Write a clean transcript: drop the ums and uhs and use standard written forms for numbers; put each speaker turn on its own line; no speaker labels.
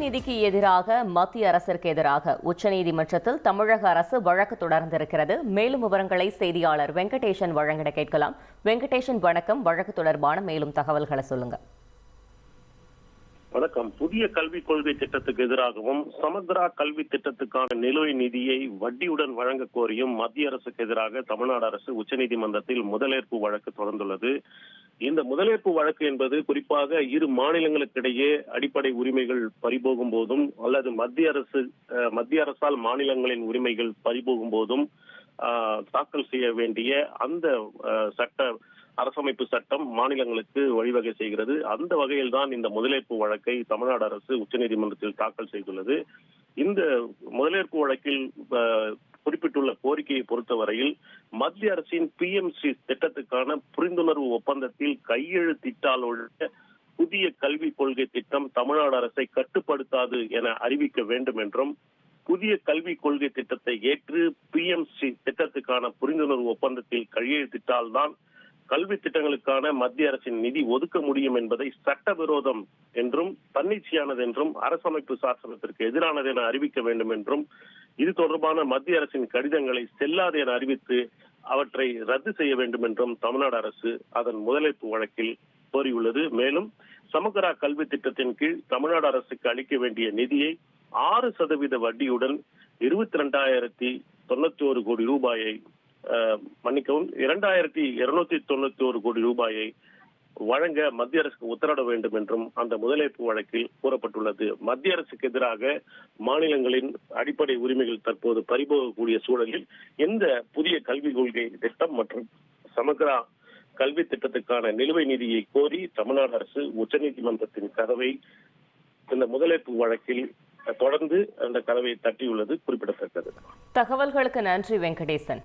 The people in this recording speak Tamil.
நிதிக்கு எதிராக மத்திய அரசிற்கு எதிராக உச்சநீதிமன்றத்தில் தமிழக அரசு வழக்கு தொடர்ந்திருக்கிறது. மேலும் விவரங்களை செய்தியாளர் வெங்கடேசன் வழங்கிட கேட்கலாம். வெங்கடேசன், வணக்கம். வழக்கு தொடர்பான மேலும் தகவல்களை சொல்லுங்க.
வணக்கம். புதிய கல்விக் கொள்கை திட்டத்துக்கு எதிராகவும் சமக்ரா கல்வி திட்டத்துக்கான நிலுவை நிதியை வட்டியுடன் வழங்க கோரியும் மத்திய அரசுக்கு எதிராக தமிழ்நாடு அரசு உச்சநீதிமன்றத்தில் முதலேற்பு வழக்கு தொடர்ந்துள்ளது. இந்த முதலேற்பு வழக்கு என்பது குறிப்பாக இரு மாநிலங்களுக்கிடையே அடிப்படை உரிமைகள் பறிபோகும் போதும் அல்லது மத்திய அரசால் மாநிலங்களின் உரிமைகள் பறிபோகும் போதும் தாக்கல் செய்ய வேண்டிய அந்த அரசமைப்பு சட்டம் மாநிலங்களுக்கு வழிவகை செய்கிறது. அந்த வகையில் தான் இந்த முதலேற்பு வழக்கை தமிழ்நாடு அரசு உச்சநீதிமன்றத்தில் தாக்கல் செய்துள்ளது. இந்த முதலேற்பு வழக்கில் குறிப்பிட்டுள்ள கோரிக்கையை பொறுத்தவரையில் மத்திய அரசின் PMC திட்டத்துக்கான புரிந்துணர்வு ஒப்பந்தத்தில் கையெழுத்திட்டால் உள்ள புதிய கல்விக் கொள்கை திட்டம் தமிழ்நாடு அரசை கட்டுப்படுத்தாது என அறிவிக்க வேண்டும் என்றும், புதிய கல்விக் கொள்கை திட்டத்தை ஏற்று PMC திட்டத்துக்கான புரிந்துணர்வு ஒப்பந்தத்தில் கையெழுத்திட்டால்தான் கல்வி திட்டங்களுக்கான மத்திய அரசின் நிதி ஒதுக்க முடியும் என்பதை சட்டவிரோதம் என்றும் தன்னிச்சையானது என்றும் அரசமைப்பு சாசனத்திற்கு எதிரானது என அறிவிக்க வேண்டும் என்றும், இது தொடர்பான மத்திய அரசின் கடிதங்களை செல்லாது என அறிவித்து அவற்றை ரத்து செய்ய வேண்டும் என்றும் தமிழ்நாடு அரசு அதன் முதலேற்பு வழக்கில் கோரியுள்ளது. மேலும் சமக்ரா கல்வி திட்டத்தின் கீழ் தமிழ்நாடு அரசுக்கு அளிக்க வேண்டிய நிதியை 6% வட்டியுடன் 22,291 கோடி ரூபாயை 2291 கோடி ரூபாயை வழங்க மத்திய அரசுக்கு உத்தரவிட வேண்டும் என்றும் அந்த முதலேற்பு வழக்கில் கூறப்பட்டுள்ளது. மத்திய அரசுக்கு எதிராக மாநிலங்களின் அடிப்படை உரிமைகள் தற்போது பறிபோகக்கூடிய சூழலில் இந்த புதிய கல்விக் கொள்கை திட்டம் மற்றும் சமக்ரா கல்வி திட்டத்துக்கான நிலுவை நிதியை கோரி தமிழ்நாடு அரசு உச்சநீதிமன்றத்தின் கதவை இந்த முதலேற்பு வழக்கில் தொடர்ந்து அந்த கதவை தட்டியுள்ளது குறிப்பிடத்தக்கது.
தகவல்களுக்கு நன்றி வெங்கடேசன்.